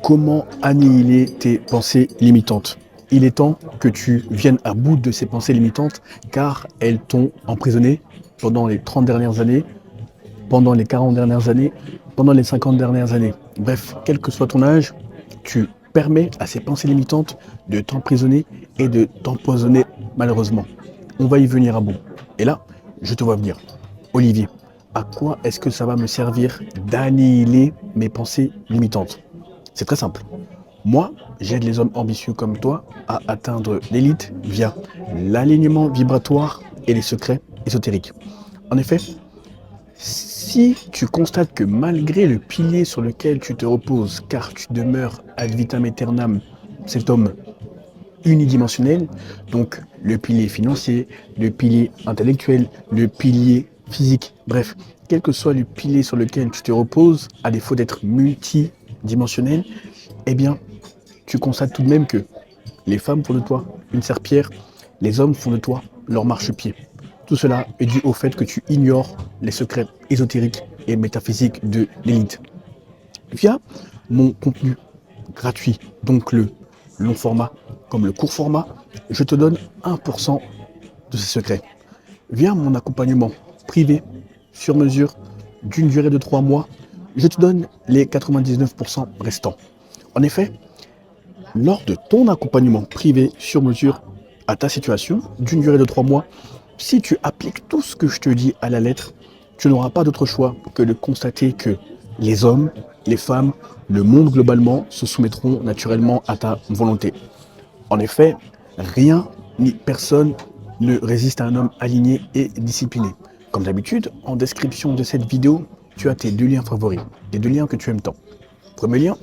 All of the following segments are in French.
Comment annihiler tes pensées limitantes? Il est temps que tu viennes à bout de ces pensées limitantes car elles t'ont emprisonné pendant les 30 dernières années, pendant les 40 dernières années, pendant les 50 dernières années. Bref, quel que soit ton âge, tu permets à ces pensées limitantes de t'emprisonner et de t'empoisonner malheureusement. On va y venir à bout. Et là, je te vois venir. Olivier, à quoi est-ce que ça va me servir d'annihiler mes pensées limitantes? C'est très simple. Moi, j'aide les hommes ambitieux comme toi à atteindre l'élite via l'alignement vibratoire et les secrets ésotériques. En effet, si tu constates que malgré le pilier sur lequel tu te reposes, car tu demeures ad vitam aeternam, cet homme unidimensionnel, donc le pilier financier, le pilier intellectuel, le pilier physique, bref, quel que soit le pilier sur lequel tu te reposes, à défaut d'être multidimensionnel, eh bien, tu constates tout de même que les femmes font de toi une serpillière, les hommes font de toi leur marchepied. Tout cela est dû au fait que tu ignores les secrets ésotériques et métaphysiques de l'élite. Via mon contenu gratuit, donc le long format comme le court format, je te donne 1% de ces secrets. Via mon accompagnement privé, sur mesure, d'une durée de 3 mois, je te donne les 99% restants. En effet, lors de ton accompagnement privé sur mesure à ta situation, d'une durée de 3 mois, si tu appliques tout ce que je te dis à la lettre, tu n'auras pas d'autre choix que de constater que les hommes, les femmes, le monde globalement se soumettront naturellement à ta volonté. En effet, rien ni personne ne résiste à un homme aligné et discipliné. Comme d'habitude, en description de cette vidéo, tu as tes 2 liens favoris, les 2 liens que tu aimes tant. Premier lien,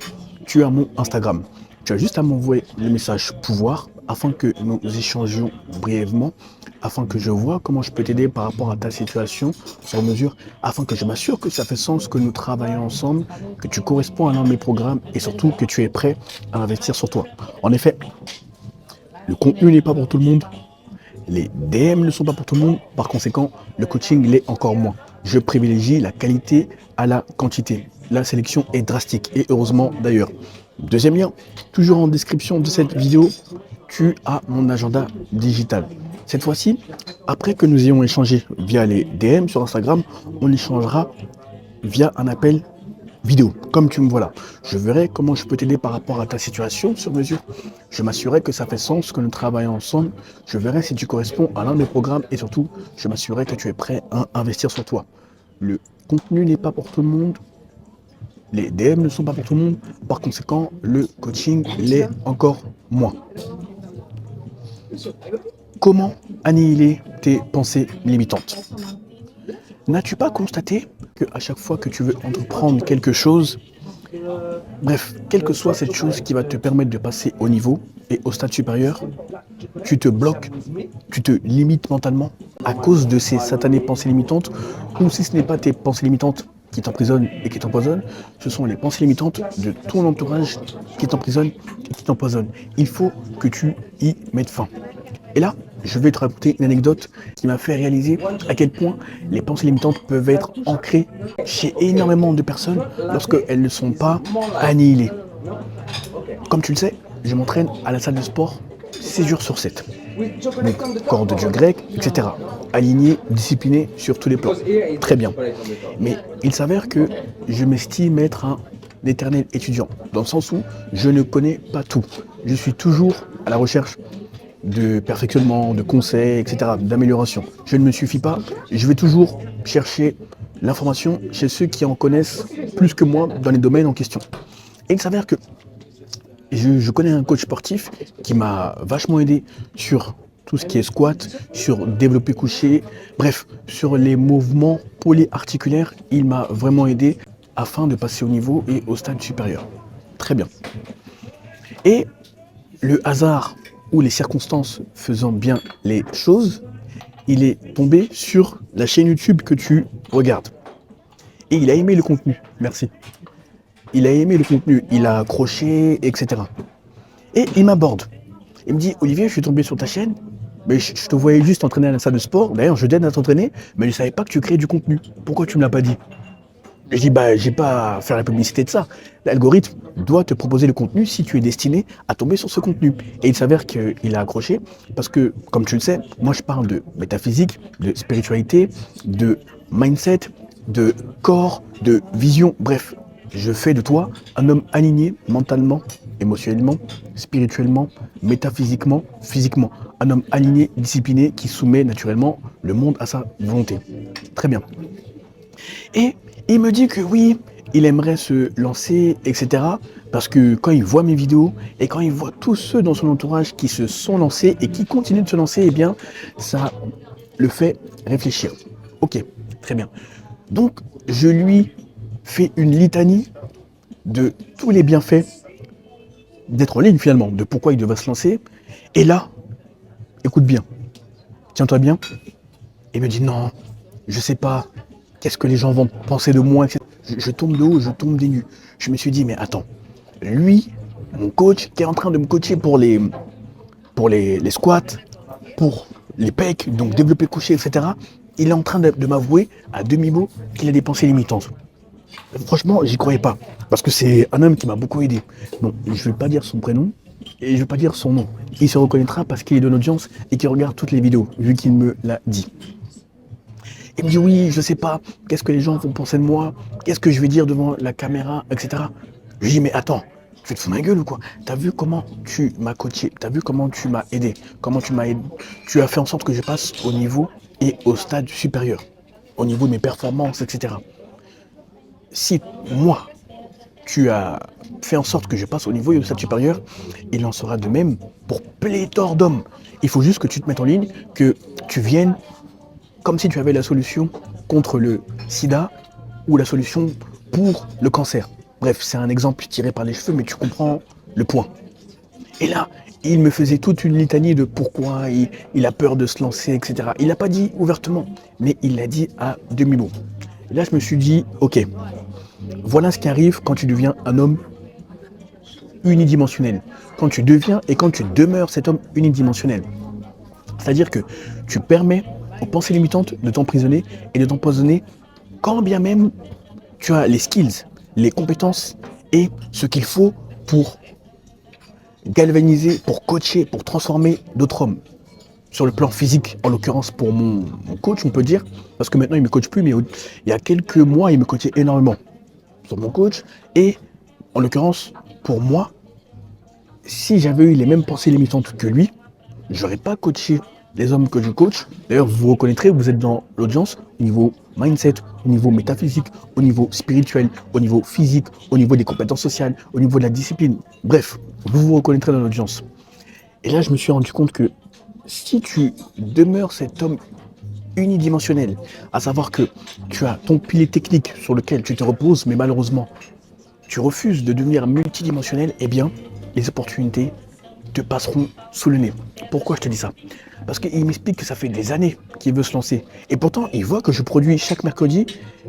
tu as mon Instagram. Tu as juste à m'envoyer le message pouvoir afin que nous échangions brièvement, afin que je vois comment je peux t'aider par rapport à ta situation sur mesure, afin que je m'assure que ça fait sens, que nous travaillons ensemble, que tu corresponds à l'un de mes programmes et surtout que tu es prêt à investir sur toi. En effet, le contenu n'est pas pour tout le monde, les DM ne sont pas pour tout le monde, par conséquent, le coaching l'est encore moins. Je privilégie la qualité à la quantité. La sélection est drastique et heureusement d'ailleurs. Deuxième lien, toujours en description de cette vidéo, tu as mon agenda digital. Cette fois-ci, après que nous ayons échangé via les DM sur Instagram, on échangera via un appel vidéo, comme tu me vois là. Je verrai comment je peux t'aider par rapport à ta situation sur mesure. Je m'assurerai que ça fait sens, que nous travaillons ensemble. Je verrai si tu corresponds à l'un de mes programmes et surtout, je m'assurerai que tu es prêt à investir sur toi. Le contenu n'est pas pour tout le monde. Les DM ne sont pas pour tout le monde. Par conséquent, le coaching l'est encore moins. Comment annihiler tes pensées limitantes? N'as-tu pas constaté qu'à chaque fois que tu veux entreprendre quelque chose, bref, quelle que soit cette chose qui va te permettre de passer au niveau et au stade supérieur, tu te bloques, tu te limites mentalement à cause de ces satanées pensées limitantes, ou si ce n'est pas tes pensées limitantes qui t'emprisonnent et qui t'empoisonnent, ce sont les pensées limitantes de ton entourage qui t'emprisonnent et qui t'empoisonnent. Il faut que tu y mettes fin. Et là, je vais te raconter une anecdote qui m'a fait réaliser à quel point les pensées limitantes peuvent être ancrées chez énormément de personnes lorsqu'elles ne sont pas annihilées. Comme tu le sais, je m'entraîne à la salle de sport 6 jours sur 7. Donc, corps de dieu grec, etc. Aligné, discipliné sur tous les plans. Très bien. Mais il s'avère que je m'estime être un éternel étudiant, dans le sens où je ne connais pas tout. Je suis toujours à la recherche de perfectionnement, de conseils, etc., d'amélioration. Je ne me suffis pas, je vais toujours chercher l'information chez ceux qui en connaissent plus que moi dans les domaines en question. Et il s'avère que je connais un coach sportif qui m'a vachement aidé sur tout ce qui est squat, sur développé couché, bref, sur les mouvements polyarticulaires, il m'a vraiment aidé afin de passer au niveau et au stade supérieur. Très bien. Et le hasard ou les circonstances faisant bien les choses, il est tombé sur la chaîne YouTube que tu regardes. Et il a aimé le contenu, merci. Il a aimé le contenu, il a accroché, etc. Et il m'aborde. Il me dit, Olivier, je suis tombé sur ta chaîne, mais je te voyais juste t'entraîner à la salle de sport. D'ailleurs, je t'aide à t'entraîner, mais je ne savais pas que tu créais du contenu. Pourquoi tu ne me l'as pas dit? Je dis, bah, j'ai pas à faire la publicité de ça. L'algorithme doit te proposer le contenu si tu es destiné à tomber sur ce contenu. Et il s'avère qu'il a accroché parce que, comme tu le sais, moi je parle de métaphysique, de spiritualité, de mindset, de corps, de vision. Bref, je fais de toi un homme aligné mentalement, émotionnellement, spirituellement, métaphysiquement, physiquement. Un homme aligné, discipliné, qui soumet naturellement le monde à sa volonté. Très bien. Et il me dit que oui, il aimerait se lancer, etc. Parce que quand il voit mes vidéos et quand il voit tous ceux dans son entourage qui se sont lancés et qui continuent de se lancer, eh bien, ça le fait réfléchir. Ok, très bien. Donc, je lui fais une litanie de tous les bienfaits d'être en ligne finalement, de pourquoi il devrait se lancer. Et là, écoute bien, tiens-toi bien, il me dit non, je sais pas, qu'est-ce que les gens vont penser de moi, etc. Je tombe de haut, je tombe des nues. Je me suis dit, mais attends, lui, mon coach, qui est en train de me coacher pour les squats, pour les pecs, donc développer le coucher, etc., il est en train de m'avouer à demi-mot qu'il a des pensées limitantes. Franchement, j'y croyais pas, parce que c'est un homme qui m'a beaucoup aidé. Bon, je ne vais pas dire son prénom, et je ne vais pas dire son nom. Il se reconnaîtra parce qu'il est de l'audience et qu'il regarde toutes les vidéos, vu qu'il me l'a dit. Il me dit oui, je sais pas, qu'est-ce que les gens vont penser de moi, qu'est-ce que je vais dire devant la caméra, etc. Je lui dis mais attends, tu te fous de ma gueule ou quoi? T'as vu comment tu m'as coaché, t'as vu comment tu m'as aidé, comment tu as fait en sorte que je passe au niveau et au stade supérieur, au niveau de mes performances, etc. Si moi, tu as fait en sorte que je passe au niveau et au stade supérieur, il en sera de même pour pléthore d'hommes. Il faut juste que tu te mettes en ligne, que tu viennes comme si tu avais la solution contre le sida ou la solution pour le cancer. Bref, c'est un exemple tiré par les cheveux, mais tu comprends le point. Et là, il me faisait toute une litanie de pourquoi il a peur de se lancer, etc. Il n'a pas dit ouvertement, mais il l'a dit à demi-mot. Et là, je me suis dit, ok, voilà ce qui arrive quand tu deviens un homme unidimensionnel. Quand tu deviens et quand tu demeures cet homme unidimensionnel. C'est-à-dire que tu permets aux pensées limitantes de t'emprisonner et de t'empoisonner quand bien même tu as les skills, les compétences et ce qu'il faut pour galvaniser, pour coacher, pour transformer d'autres hommes. Sur le plan physique, en l'occurrence pour mon coach, on peut dire, parce que maintenant il ne me coach plus, mais il y a quelques mois, il me coachait énormément sur mon coach. Et en l'occurrence, pour moi, si j'avais eu les mêmes pensées limitantes que lui, j'aurais pas coaché les hommes que je coach. D'ailleurs, vous reconnaîtrez, vous êtes dans l'audience au niveau mindset, au niveau métaphysique, au niveau spirituel, au niveau physique, au niveau des compétences sociales, au niveau de la discipline. Bref, vous vous reconnaîtrez dans l'audience. Et là, je me suis rendu compte que si tu demeures cet homme unidimensionnel, à savoir que tu as ton pilier technique sur lequel tu te reposes, mais malheureusement, tu refuses de devenir multidimensionnel, eh bien, les opportunités te passeront sous le nez. Pourquoi je te dis ça? Parce qu'il m'explique que ça fait des années qu'il veut se lancer. Et pourtant, il voit que je produis chaque mercredi,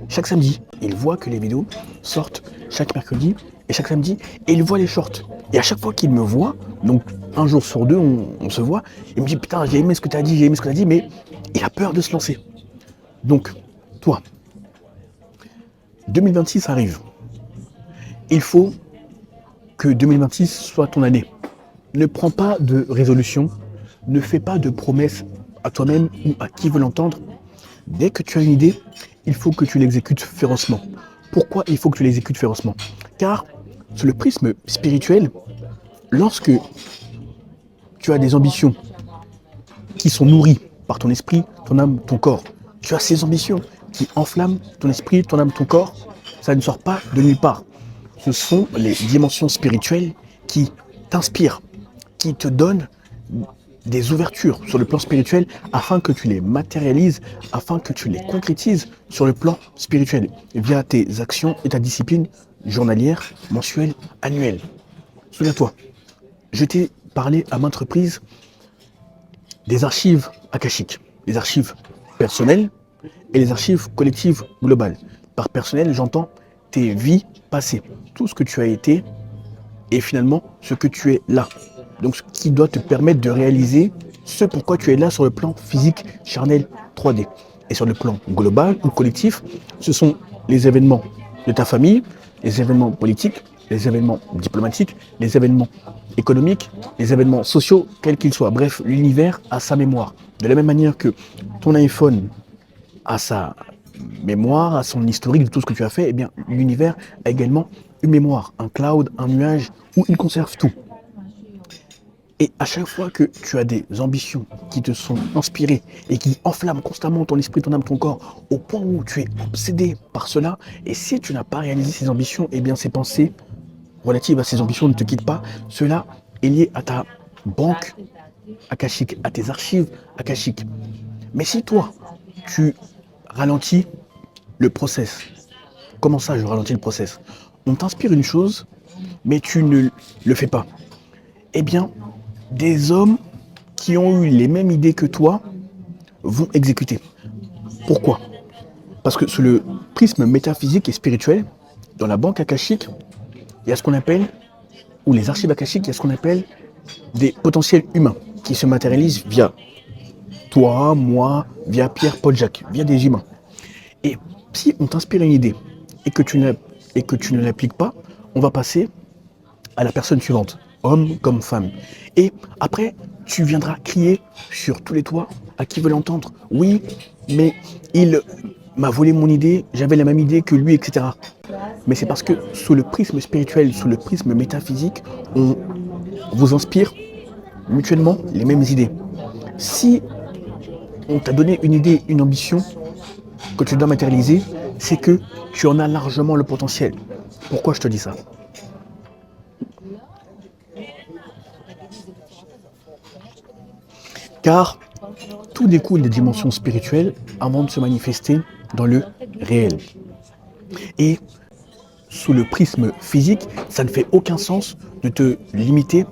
chaque samedi. Il voit que les vidéos sortent chaque mercredi et chaque samedi. Et il voit les shorts. Et à chaque fois qu'il me voit, donc un jour sur deux, on se voit, il me dit putain, j'ai aimé ce que tu as dit, j'ai aimé ce que tu as dit, mais il a peur de se lancer. Donc, toi, 2026 arrive. Il faut que 2026 soit ton année. Ne prends pas de résolution, ne fais pas de promesses à toi-même ou à qui veut l'entendre. Dès que tu as une idée, il faut que tu l'exécutes férocement. Pourquoi il faut que tu l'exécutes férocement? Car, sur le prisme spirituel, lorsque tu as des ambitions qui sont nourries par ton esprit, ton âme, ton corps, tu as ces ambitions qui enflamment ton esprit, ton âme, ton corps, ça ne sort pas de nulle part. Ce sont les dimensions spirituelles qui t'inspirent, qui te donnent des ouvertures sur le plan spirituel afin que tu les matérialises, afin que tu les concrétises sur le plan spirituel via tes actions et ta discipline journalière, mensuelle, annuelle. Souviens-toi, je t'ai parlé à maintes reprises des archives akashiques, les archives personnelles et les archives collectives globales. Par personnel, j'entends tes vies passées, tout ce que tu as été et finalement ce que tu es là. Donc ce qui doit te permettre de réaliser ce pourquoi tu es là sur le plan physique, charnel, 3D. Et sur le plan global ou collectif, ce sont les événements de ta famille, les événements politiques, les événements diplomatiques, les événements économiques, les événements sociaux, quels qu'ils soient. Bref, l'univers a sa mémoire. De la même manière que ton iPhone a sa mémoire, a son historique de tout ce que tu as fait, eh bien, l'univers a également une mémoire, un cloud, un nuage où il conserve tout. Et à chaque fois que tu as des ambitions qui te sont inspirées et qui enflamment constamment ton esprit, ton âme, ton corps, au point où tu es obsédé par cela, et si tu n'as pas réalisé ces ambitions, eh bien ces pensées relatives à ces ambitions ne te quittent pas, cela est lié à ta banque akashique, à tes archives akashiques. Mais si toi, tu ralentis le process, comment ça je ralentis le process? On t'inspire une chose, mais tu ne le fais pas. Eh bien, des hommes qui ont eu les mêmes idées que toi vont exécuter. Pourquoi? Parce que sous le prisme métaphysique et spirituel, dans la banque akashique, il y a ce qu'on appelle, ou les archives akashiques, il y a ce qu'on appelle des potentiels humains qui se matérialisent via toi, moi, via Pierre, Paul, Jacques, via des humains. Et si on t'inspire une idée et que tu ne l'appliques pas, on va passer à la personne suivante, homme comme femme. Et après, tu viendras crier sur tous les toits à qui veut l'entendre. Oui, mais il m'a volé mon idée, j'avais la même idée que lui, etc. Mais c'est parce que sous le prisme spirituel, sous le prisme métaphysique, on vous inspire mutuellement les mêmes idées. Si on t'a donné une idée, une ambition que tu dois matérialiser, c'est que tu en as largement le potentiel. Pourquoi je te dis ça? Car tout découle des dimensions spirituelles avant de se manifester dans le réel. Et sous le prisme physique, ça ne fait aucun sens de te limiter,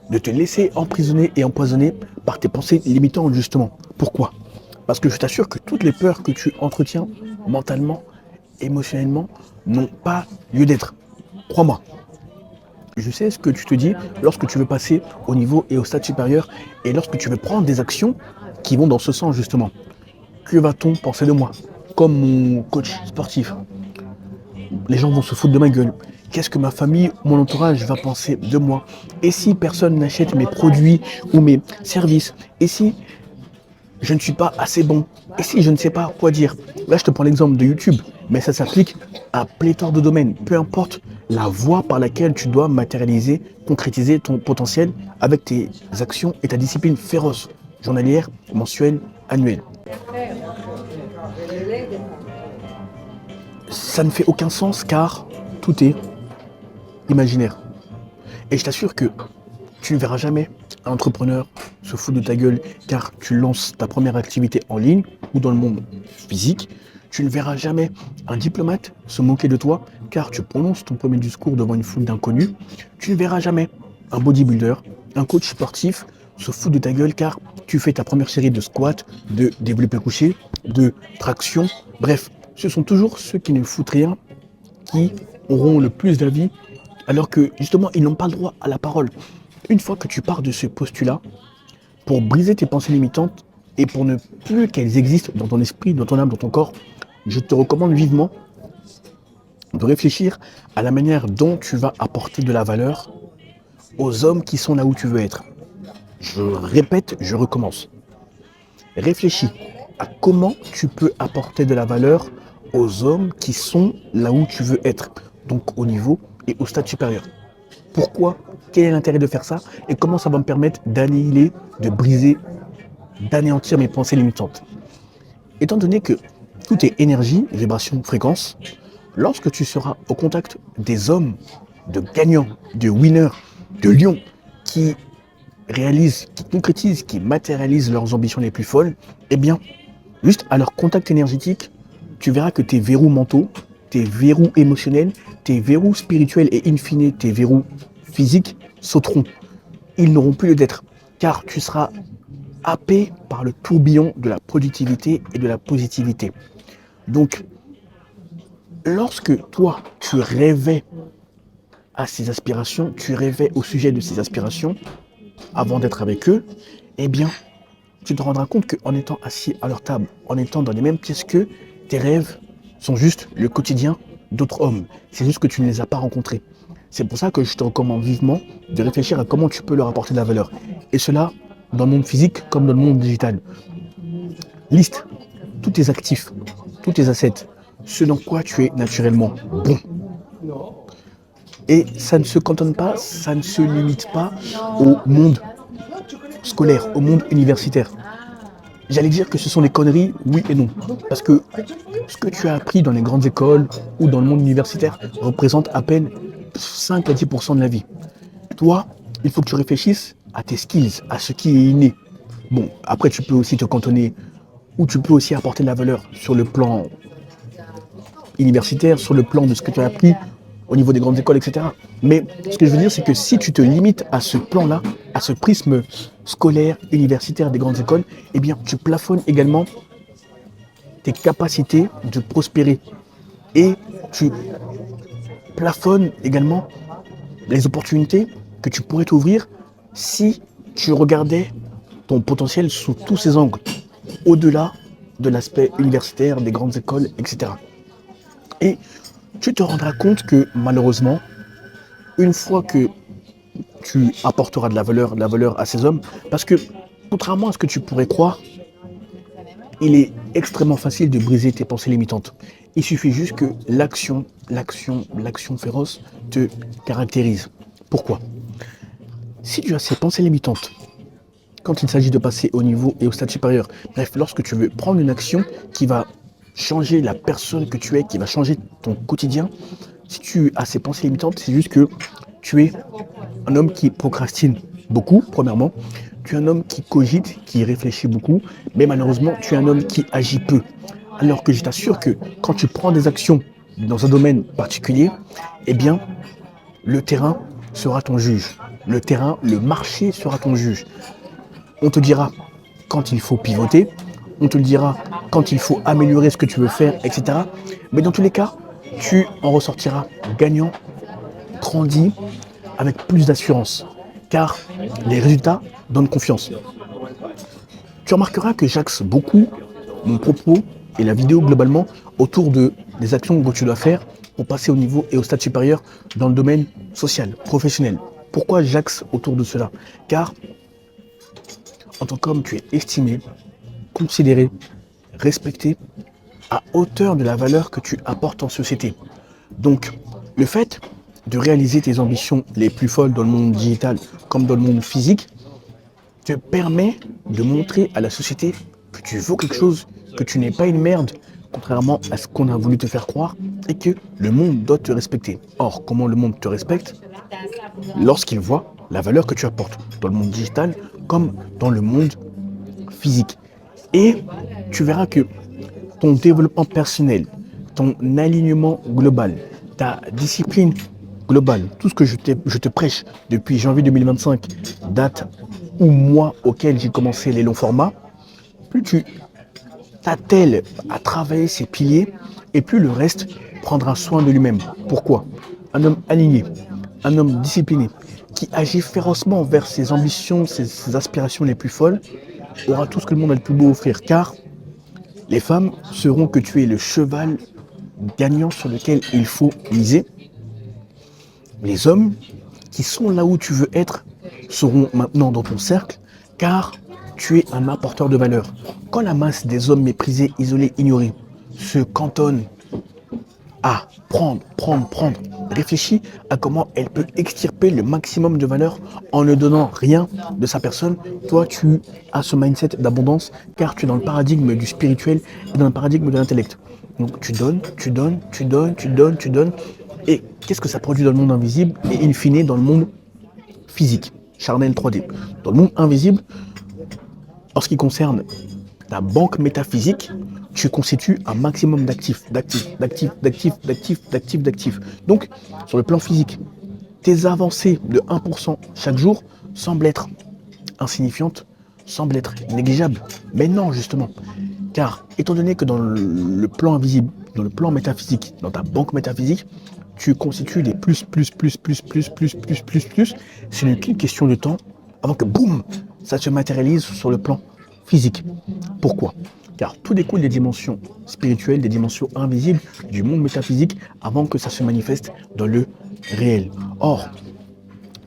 de te laisser emprisonner et empoisonner par tes pensées limitantes justement. Pourquoi? Parce que je t'assure que toutes les peurs que tu entretiens mentalement, émotionnellement, n'ont pas lieu d'être. Crois-moi. Je sais ce que tu te dis lorsque tu veux passer au niveau et au stade supérieur et lorsque tu veux prendre des actions qui vont dans ce sens justement. Que va-t-on penser de moi? Comme mon coach sportif. Les gens vont se foutre de ma gueule. Qu'est-ce que ma famille, mon entourage va penser de moi? Et si personne n'achète mes produits ou mes services? Et si je ne suis pas assez bon? Et si je ne sais pas quoi dire? Là, je te prends l'exemple de YouTube, mais ça s'applique à pléthore de domaines. Peu importe la voie par laquelle tu dois matérialiser, concrétiser ton potentiel avec tes actions et ta discipline féroce, journalière, mensuelle, annuelle. Ça ne fait aucun sens car tout est imaginaire. Et je t'assure que tu ne verras jamais un entrepreneur se foutre de ta gueule car tu lances ta première activité en ligne ou dans le monde physique. Tu ne verras jamais un diplomate se moquer de toi car tu prononces ton premier discours devant une foule d'inconnus. Tu ne verras jamais un bodybuilder, un coach sportif se foutre de ta gueule car tu fais ta première série de squats, de développé couché, de traction. Bref, ce sont toujours ceux qui ne foutent rien qui auront le plus d'avis alors que justement ils n'ont pas le droit à la parole. Une fois que tu pars de ce postulat, pour briser tes pensées limitantes et pour ne plus qu'elles existent dans ton esprit, dans ton âme, dans ton corps, je te recommande vivement de réfléchir à la manière dont tu vas apporter de la valeur aux hommes qui sont là où tu veux être. Je répète, je recommence. Réfléchis à comment tu peux apporter de la valeur aux hommes qui sont là où tu veux être, donc au niveau et au stade supérieur. Pourquoi? Quel est l'intérêt de faire ça? Et comment ça va me permettre d'annihiler, de briser, d'anéantir mes pensées limitantes? Étant donné que tout est énergie, vibration, fréquence, lorsque tu seras au contact des hommes, de gagnants, de winners, de lions, qui réalisent, qui concrétisent, qui matérialisent leurs ambitions les plus folles, eh bien, juste à leur contact énergétique, tu verras que tes verrous mentaux, tes verrous émotionnels, tes verrous spirituels et in fine tes verrous physiques sauteront. Ils n'auront plus lieu d'être, car tu seras happé par le tourbillon de la productivité et de la positivité. Donc, lorsque toi, tu rêvais à ces aspirations, tu rêvais au sujet de ces aspirations, avant d'être avec eux, eh bien, tu te rendras compte qu'en étant assis à leur table, en étant dans les mêmes pièces qu'eux, tes rêves sont juste le quotidien d'autres hommes. C'est juste que tu ne les as pas rencontrés. C'est pour ça que je te recommande vivement de réfléchir à comment tu peux leur apporter de la valeur. Et cela dans le monde physique comme dans le monde digital. Liste tous tes actifs, tous tes assets, ce dans quoi tu es naturellement bon. Et ça ne se cantonne pas, ça ne se limite pas au monde scolaire, au monde universitaire. J'allais dire que ce sont des conneries, oui et non. Parce que ce que tu as appris dans les grandes écoles ou dans le monde universitaire représente à peine 5 à 10% de la vie. Toi, il faut que tu réfléchisses à tes skills, à ce qui est inné. Bon, après tu peux aussi te cantonner ou tu peux aussi apporter de la valeur sur le plan universitaire, sur le plan de ce que tu as appris au niveau des grandes écoles, etc. Mais ce que je veux dire, c'est que si tu te limites à ce plan-là, à ce prisme scolaire, universitaire des grandes écoles, eh bien, tu plafonnes également tes capacités de prospérer. Et tu plafonnes également les opportunités que tu pourrais t'ouvrir si tu regardais ton potentiel sous tous ses angles, au-delà de l'aspect universitaire, des grandes écoles, etc. Et tu te rendras compte que malheureusement, une fois que tu apporteras de la valeur à ces hommes, parce que contrairement à ce que tu pourrais croire, il est extrêmement facile de briser tes pensées limitantes. Il suffit juste que l'action féroce te caractérise. Pourquoi? Si tu as ces pensées limitantes, quand il s'agit de passer au niveau et au stade supérieur, bref, lorsque tu veux prendre une action qui va changer la personne que tu es, qui va changer ton quotidien, si tu as ces pensées limitantes, c'est juste que tu es un homme qui procrastine beaucoup, premièrement. Tu es un homme qui cogite, qui réfléchit beaucoup, mais malheureusement, tu es un homme qui agit peu. Alors que je t'assure que quand tu prends des actions dans un domaine particulier, eh bien, le terrain sera ton juge. Le terrain, le marché sera ton juge. On te dira quand il faut pivoter, on te le dira quand il faut améliorer ce que tu veux faire, etc. Mais dans tous les cas, tu en ressortiras gagnant, grandi, avec plus d'assurance, car les résultats donnent confiance. Tu remarqueras que j'axe beaucoup mon propos et la vidéo globalement autour des actions que tu dois faire pour passer au niveau et au stade supérieur dans le domaine social, professionnel. Pourquoi j'axe autour de cela? Car en tant qu'homme, tu es estimé, considéré, respecté à hauteur de la valeur que tu apportes en société. Donc, le fait de réaliser tes ambitions les plus folles dans le monde digital comme dans le monde physique te permet de montrer à la société que tu vaux quelque chose, que tu n'es pas une merde, contrairement à ce qu'on a voulu te faire croire, et que le monde doit te respecter. Or, comment le monde te respecte? Lorsqu'il voit la valeur que tu apportes dans le monde digital comme dans le monde physique. Et tu verras que ton développement personnel, ton alignement global, ta discipline globale, tout ce que je te prêche depuis janvier 2025, date ou mois auquel j'ai commencé les longs formats, plus tu t'attelles à travailler ces piliers et plus le reste prendra soin de lui-même. Pourquoi? Un homme aligné, un homme discipliné, qui agit férocement vers ses ambitions, ses aspirations les plus folles, aura tout ce que le monde a le plus beau offrir, car les femmes sauront que tu es le cheval gagnant sur lequel il faut miser. Les hommes qui sont là où tu veux être seront maintenant dans ton cercle, car tu es un apporteur de valeur. Quand la masse des hommes méprisés, isolés, ignorés se cantonne à prendre, réfléchis à comment elle peut extirper le maximum de valeur en ne donnant rien de sa personne. Toi, tu as ce mindset d'abondance, car tu es dans le paradigme du spirituel et dans le paradigme de l'intellect. Donc tu donnes. Et qu'est-ce que ça produit dans le monde invisible et in fine dans le monde physique, charnel 3D. Dans le monde invisible, en ce qui concerne ta banque métaphysique, tu constitues un maximum d'actifs. Donc, sur le plan physique, tes avancées de 1% chaque jour semblent être insignifiantes, semblent être négligeables. Mais non, justement. Car, étant donné que dans le plan invisible, dans le plan métaphysique, dans ta banque métaphysique, tu constitues des plus, ce n'est qu'une question de temps avant que, boum, ça se matérialise sur le plan physique. Pourquoi? car tout découle des dimensions spirituelles, des dimensions invisibles du monde métaphysique avant que ça se manifeste dans le réel. Or,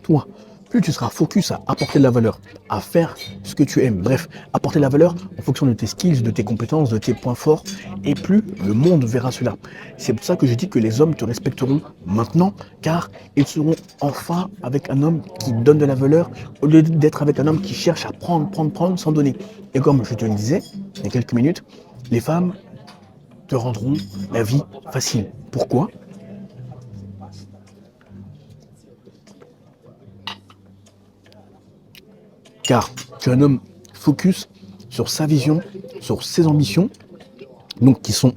toi, plus tu seras focus à apporter de la valeur, à faire ce que tu aimes, bref, apporter de la valeur en fonction de tes skills, de tes compétences, de tes points forts, et plus le monde verra cela. C'est pour ça que je dis que les hommes te respecteront maintenant, car ils seront enfin avec un homme qui donne de la valeur, au lieu d'être avec un homme qui cherche à prendre, sans donner. Et comme je te le disais, il y a quelques minutes, les femmes te rendront la vie facile. Pourquoi ? Car tu es un homme focus sur sa vision, sur ses ambitions, donc qui sont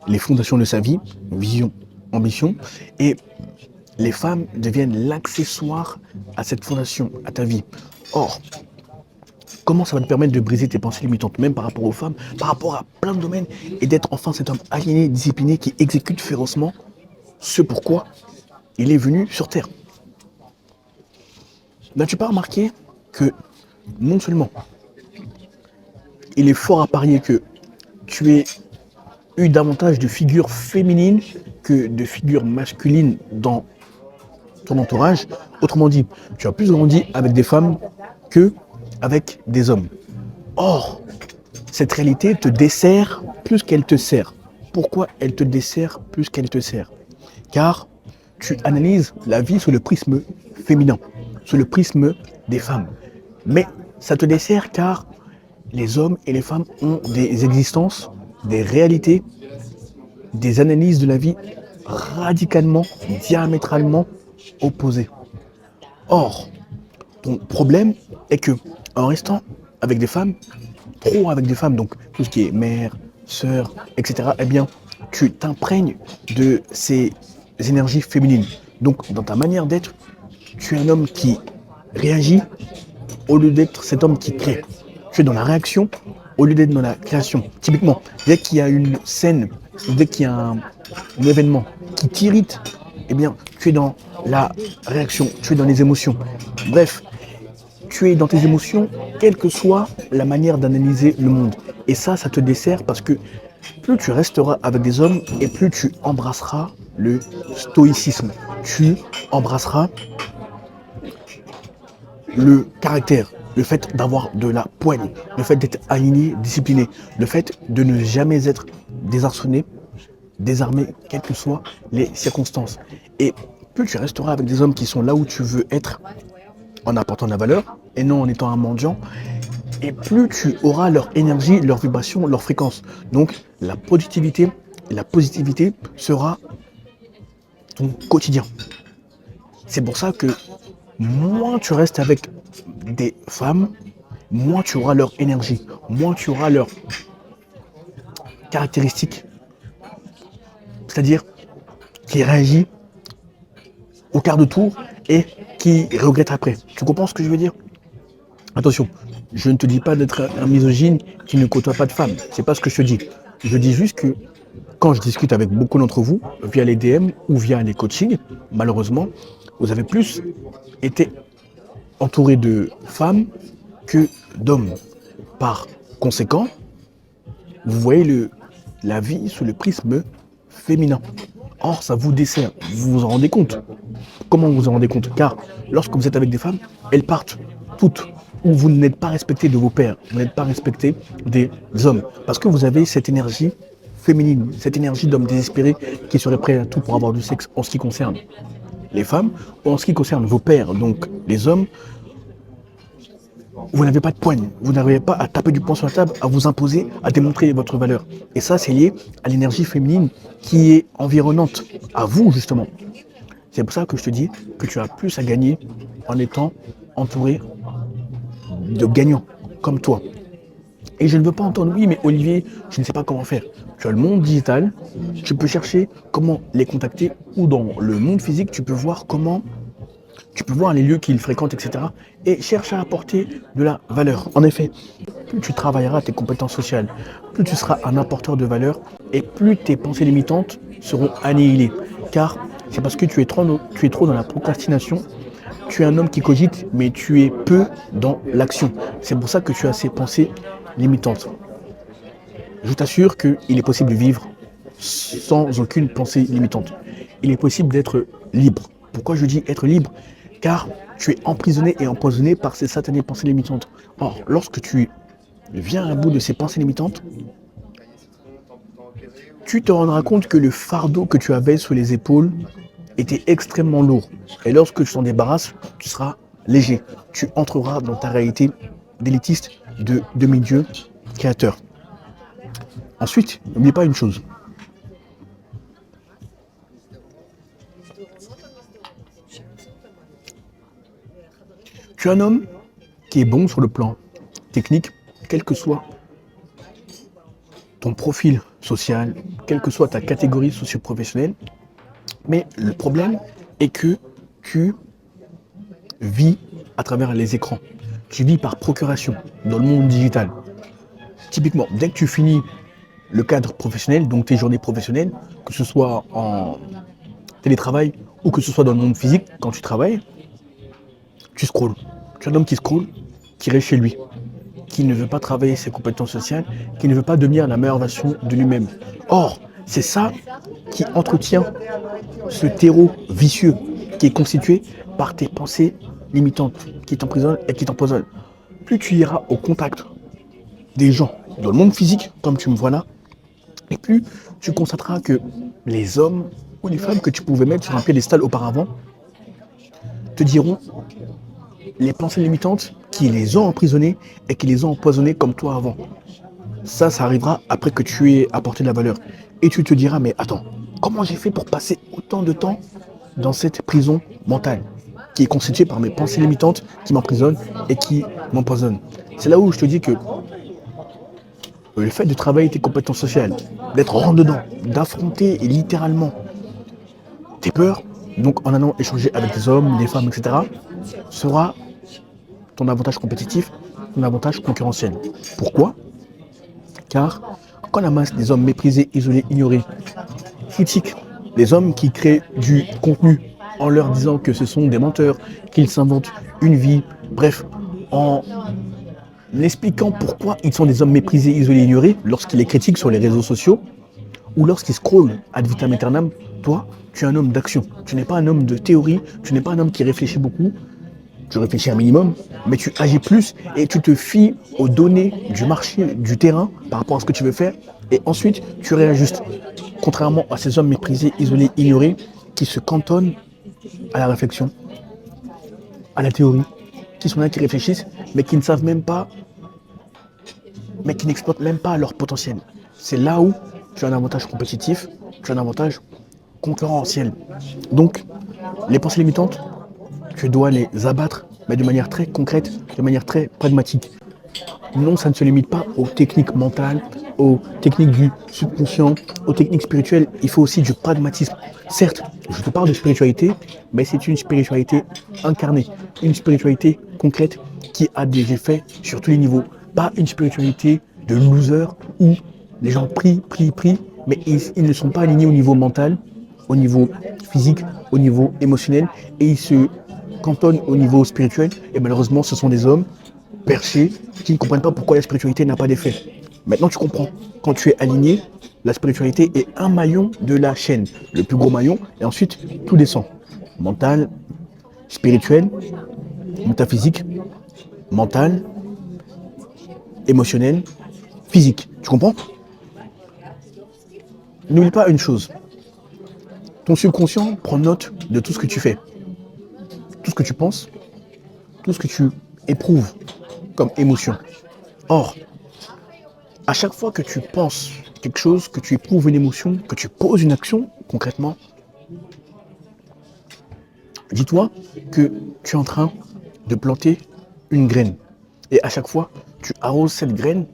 les fondations de sa vie, vision, ambition, et les femmes deviennent l'accessoire à cette fondation, à ta vie. Or, comment ça va te permettre de briser tes pensées limitantes, même par rapport aux femmes, par rapport à plein de domaines, et d'être enfin cet homme aligné, discipliné, qui exécute férocement ce pourquoi il est venu sur Terre. N'as-tu pas remarqué que non seulement il est fort à parier que tu aies eu davantage de figures féminines que de figures masculines dans ton entourage. Autrement dit, tu as plus grandi avec des femmes que avec des hommes. Or, cette réalité te dessert plus qu'elle te sert. Pourquoi elle te dessert plus qu'elle te sert? Car tu analyses la vie sous le prisme féminin, sous le prisme des femmes. Mais ça te dessert car les hommes et les femmes ont des existences, des réalités, des analyses de la vie radicalement, diamétralement opposées. Or, ton problème est que en restant avec des femmes, trop avec des femmes, donc tout ce qui est mère, sœur, etc., eh bien, tu t'imprègnes de ces énergies féminines. Donc, dans ta manière d'être, tu es un homme qui réagit au lieu d'être cet homme qui crée. Tu es dans la réaction au lieu d'être dans la création. Typiquement, dès qu'il y a une scène, dès qu'il y a un événement qui t'irrite, eh bien, tu es dans la réaction, tu es dans les émotions. Bref, tu es dans tes émotions, quelle que soit la manière d'analyser le monde. Et ça te dessert parce que plus tu resteras avec des hommes et plus tu embrasseras le stoïcisme. Tu embrasseras le caractère, le fait d'avoir de la poigne, le fait d'être aligné, discipliné, le fait de ne jamais être désarçonné, désarmé, quelles que soient les circonstances. Et plus tu resteras avec des hommes qui sont là où tu veux être, en apportant de la valeur et non en étant un mendiant, et plus tu auras leur énergie, leur vibration, leur fréquence. Donc la productivité et la positivité sera ton quotidien. C'est pour ça que moins tu restes avec des femmes, moins tu auras leur énergie, moins tu auras leurs caractéristiques, c'est-à-dire qui réagit au quart de tour et qui regrette après. Tu comprends ce que je veux dire? Attention, je ne te dis pas d'être un misogyne qui ne côtoie pas de femmes. C'est pas ce que je te dis. Je dis juste que quand je discute avec beaucoup d'entre vous, via les DM ou via les coachings, malheureusement, vous avez plus été entouré de femmes que d'hommes. Par conséquent, vous voyez la vie sous le prisme féminin. Or, ça vous dessert. Vous vous en rendez compte. Comment vous vous en rendez compte? Car lorsque vous êtes avec des femmes, elles partent toutes. Ou vous n'êtes pas respecté de vos pères, vous n'êtes pas respecté des hommes. Parce que vous avez cette énergie féminine, cette énergie d'homme désespéré qui serait prêt à tout pour avoir du sexe en ce qui concerne les femmes ou en ce qui concerne vos pères, donc les hommes. Vous n'avez pas de poigne, vous n'arrivez pas à taper du poing sur la table, à vous imposer, à démontrer votre valeur. Et ça, c'est lié à l'énergie féminine qui est environnante à vous, justement. C'est pour ça que je te dis que tu as plus à gagner en étant entouré de gagnants comme toi. Et je ne veux pas entendre, oui, mais Olivier, je ne sais pas comment faire. Tu as le monde digital, tu peux chercher comment les contacter, ou dans le monde physique, tu peux voir les lieux qu'ils fréquentent, etc. Et cherche à apporter de la valeur. En effet, plus tu travailleras tes compétences sociales, plus tu seras un apporteur de valeur, et plus tes pensées limitantes seront annihilées. Car c'est parce que tu es trop dans la procrastination. Tu es un homme qui cogite, mais tu es peu dans l'action. C'est pour ça que tu as ces pensées limitantes. Je t'assure qu'il est possible de vivre sans aucune pensée limitante. Il est possible d'être libre. Pourquoi je dis être libre? Car tu es emprisonné et empoisonné par ces satanées pensées limitantes. Or, lorsque tu viens à bout de ces pensées limitantes, tu te rendras compte que le fardeau que tu avais sur les épaules était extrêmement lourd. Et lorsque tu t'en débarrasses, tu seras léger. Tu entreras dans ta réalité d'élitiste, de demi-dieu créateur. Ensuite, n'oublie pas une chose. Tu es un homme qui est bon sur le plan technique, quel que soit ton profil social, quelle que soit ta catégorie socio-professionnelle. Mais le problème est que tu vis à travers les écrans. Tu vis par procuration dans le monde digital. Typiquement, dès que tu finis le cadre professionnel, donc tes journées professionnelles, que ce soit en télétravail ou que ce soit dans le monde physique, quand tu travailles, tu scrolles. Tu es un homme qui scrolle, qui reste chez lui, qui ne veut pas travailler ses compétences sociales, qui ne veut pas devenir la meilleure version de lui-même. Or, c'est ça qui entretient ce terreau vicieux qui est constitué par tes pensées limitantes, qui t'emprisonnent et qui t'empoisonnent. Plus tu iras au contact des gens dans le monde physique, comme tu me vois là, et plus tu constateras que les hommes ou les femmes que tu pouvais mettre sur un piédestal auparavant te diront les pensées limitantes qui les ont emprisonnés et qui les ont empoisonnés comme toi avant. Ça arrivera après que tu aies apporté de la valeur. Et tu te diras, mais attends, comment j'ai fait pour passer autant de temps dans cette prison mentale qui est constituée par mes pensées limitantes qui m'emprisonnent et qui m'empoisonnent. C'est là où je te dis que le fait de travailler tes compétences sociales, d'être rentre-dedans, d'affronter littéralement tes peurs, donc en allant échanger avec des hommes, des femmes, etc., sera ton avantage compétitif, ton avantage concurrentiel. Pourquoi? Car quand la masse des hommes méprisés, isolés, ignorés, critiquent les hommes qui créent du contenu en leur disant que ce sont des menteurs, qu'ils s'inventent une vie, bref, en expliquant pourquoi ils sont des hommes méprisés, isolés, ignorés, lorsqu'ils les critiquent sur les réseaux sociaux, ou lorsqu'ils scrollent ad vitam aeternam, toi, tu es un homme d'action. Tu n'es pas un homme de théorie, tu n'es pas un homme qui réfléchit beaucoup, tu réfléchis un minimum, mais tu agis plus et tu te fies aux données du marché, du terrain, par rapport à ce que tu veux faire, et ensuite tu réajustes. Contrairement à ces hommes méprisés, isolés, ignorés, qui se cantonnent à la réflexion, à la théorie, qui sont là, qui réfléchissent, mais qui ne savent même pas, mais qui n'exploitent même pas leur potentiel. C'est là où tu as un avantage compétitif, tu as un avantage concurrentiel. Donc, les pensées limitantes, tu dois les abattre, mais de manière très concrète, de manière très pragmatique. Non, ça ne se limite pas aux techniques mentales, aux techniques du subconscient, aux techniques spirituelles. Il faut aussi du pragmatisme. Certes, je te parle de spiritualité, mais c'est une spiritualité incarnée, une spiritualité concrète qui a des effets sur tous les niveaux. Pas une spiritualité de loser où les gens prient, mais ils ne sont pas alignés au niveau mental, au niveau physique, au niveau émotionnel, et ils se cantonnent au niveau spirituel. Et malheureusement, ce sont des hommes perchés qui ne comprennent pas pourquoi la spiritualité n'a pas d'effet. Maintenant, tu comprends. Quand tu es aligné, la spiritualité est un maillon de la chaîne, le plus gros maillon, et ensuite, tout descend. Mental, spirituel, métaphysique, mental, émotionnel, physique. Tu comprends? N'oublie pas une chose. Ton subconscient prend note de tout ce que tu fais, tout ce que tu penses, tout ce que tu éprouves comme émotion. Or, à chaque fois que tu penses quelque chose, que tu éprouves une émotion, que tu poses une action, concrètement, dis-toi que tu es en train de planter une graine. Et à chaque fois, tu arroses cette graine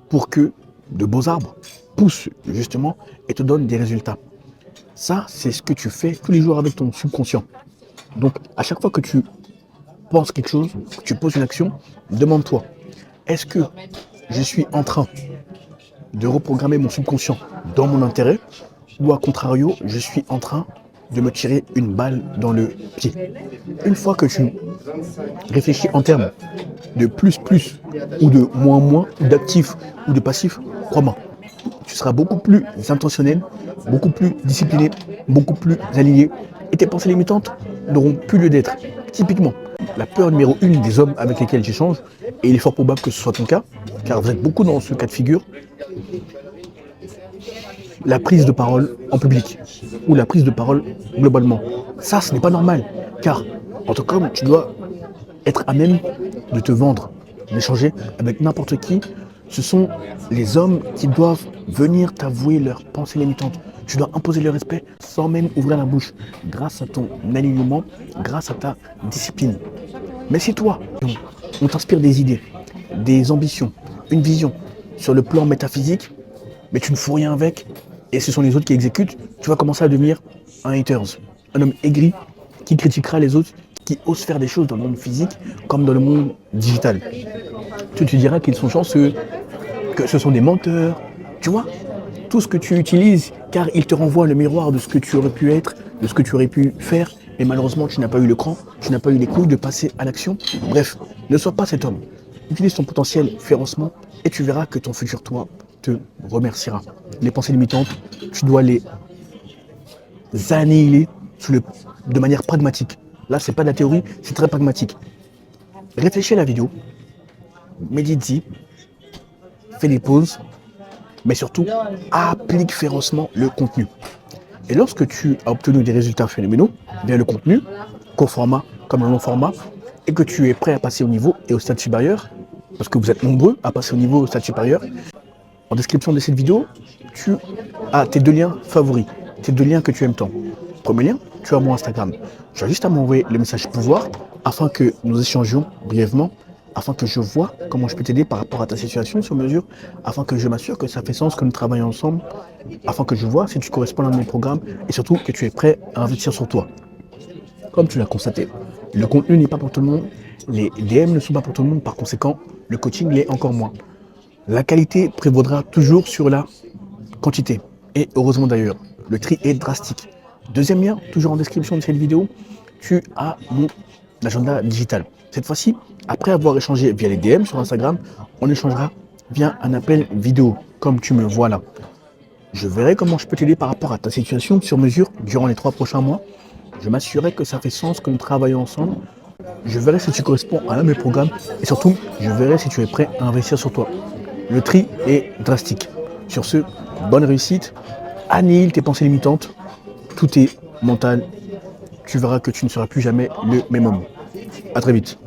pour que de beaux arbres poussent justement et te donnent des résultats. Ça, c'est ce que tu fais tous les jours avec ton subconscient. Donc, à chaque fois que tu penses quelque chose, que tu poses une action, demande-toi, est-ce que je suis en train de reprogrammer mon subconscient dans mon intérêt, ou à contrario, je suis en train de me tirer une balle dans le pied? Une fois que tu réfléchis en termes de plus, ou de moins, ou d'actif, ou de passif, crois-moi, tu seras beaucoup plus intentionnel, beaucoup plus discipliné, beaucoup plus aligné. Et tes pensées limitantes n'auront plus lieu d'être. Typiquement, la peur numéro 1 des hommes avec lesquels j'échange, et il est fort probable que ce soit ton cas, car vous êtes beaucoup dans ce cas de figure, la prise de parole en public, ou la prise de parole globalement. Ça, ce n'est pas normal, car en tant qu'homme, tu dois être à même de te vendre, d'échanger avec n'importe qui. Ce sont les hommes qui doivent venir t'avouer leurs pensées limitantes. Tu dois imposer le respect sans même ouvrir la bouche, grâce à ton alignement, grâce à ta discipline. Mais si toi, on t'inspire des idées, des ambitions, une vision sur le plan métaphysique, mais tu ne fous rien avec, et ce sont les autres qui exécutent, tu vas commencer à devenir un haters, un homme aigri qui critiquera les autres, qui osent faire des choses dans le monde physique comme dans le monde digital. Tu te diras qu'ils sont chanceux, que ce sont des menteurs, tu vois, tout ce que tu utilises, car ils te renvoient le miroir de ce que tu aurais pu être, de ce que tu aurais pu faire, mais malheureusement tu n'as pas eu le cran, tu n'as pas eu les couilles de passer à l'action. Bref, ne sois pas cet homme. Utilise ton potentiel férocement et tu verras que ton futur toi te remerciera. Les pensées limitantes, tu dois les annihiler de manière pragmatique. Là, c'est pas de la théorie, c'est très pragmatique. Réfléchis à la vidéo, médite-y, fais des pauses, mais surtout, applique férocement le contenu. Et lorsque tu as obtenu des résultats phénoménaux, bien le contenu, court format comme le long format, et que tu es prêt à passer au niveau et au stade supérieur, parce que vous êtes nombreux à passer au niveau et au stade supérieur, en description de cette vidéo, tu as tes 2 liens favoris, tes 2 liens que tu aimes tant. Premier lien, tu as mon Instagram. Tu as juste à m'envoyer le message pouvoir afin que nous échangions brièvement, afin que je vois comment je peux t'aider par rapport à ta situation sur mesure, afin que je m'assure que ça fait sens que nous travaillons ensemble, afin que je vois si tu corresponds à mon programme et surtout que tu es prêt à investir sur toi. Comme tu l'as constaté, le contenu n'est pas pour tout le monde, les DM ne sont pas pour tout le monde, par conséquent, le coaching l'est encore moins. La qualité prévaudra toujours sur la quantité. Et heureusement d'ailleurs, le tri est drastique. Deuxième lien, toujours en description de cette vidéo, tu as mon agenda digital. Cette fois-ci, après avoir échangé via les DM sur Instagram, on échangera via un appel vidéo, comme tu me vois là. Je verrai comment je peux t'aider par rapport à ta situation sur mesure durant les 3 prochains mois. Je m'assurerai que ça fait sens que nous travaillons ensemble. Je verrai si tu corresponds à l'un de mes programmes et surtout, je verrai si tu es prêt à investir sur toi. Le tri est drastique. Sur ce, bonne réussite, annihile tes pensées limitantes, tout est mental, tu verras que tu ne seras plus jamais le même homme. À très vite.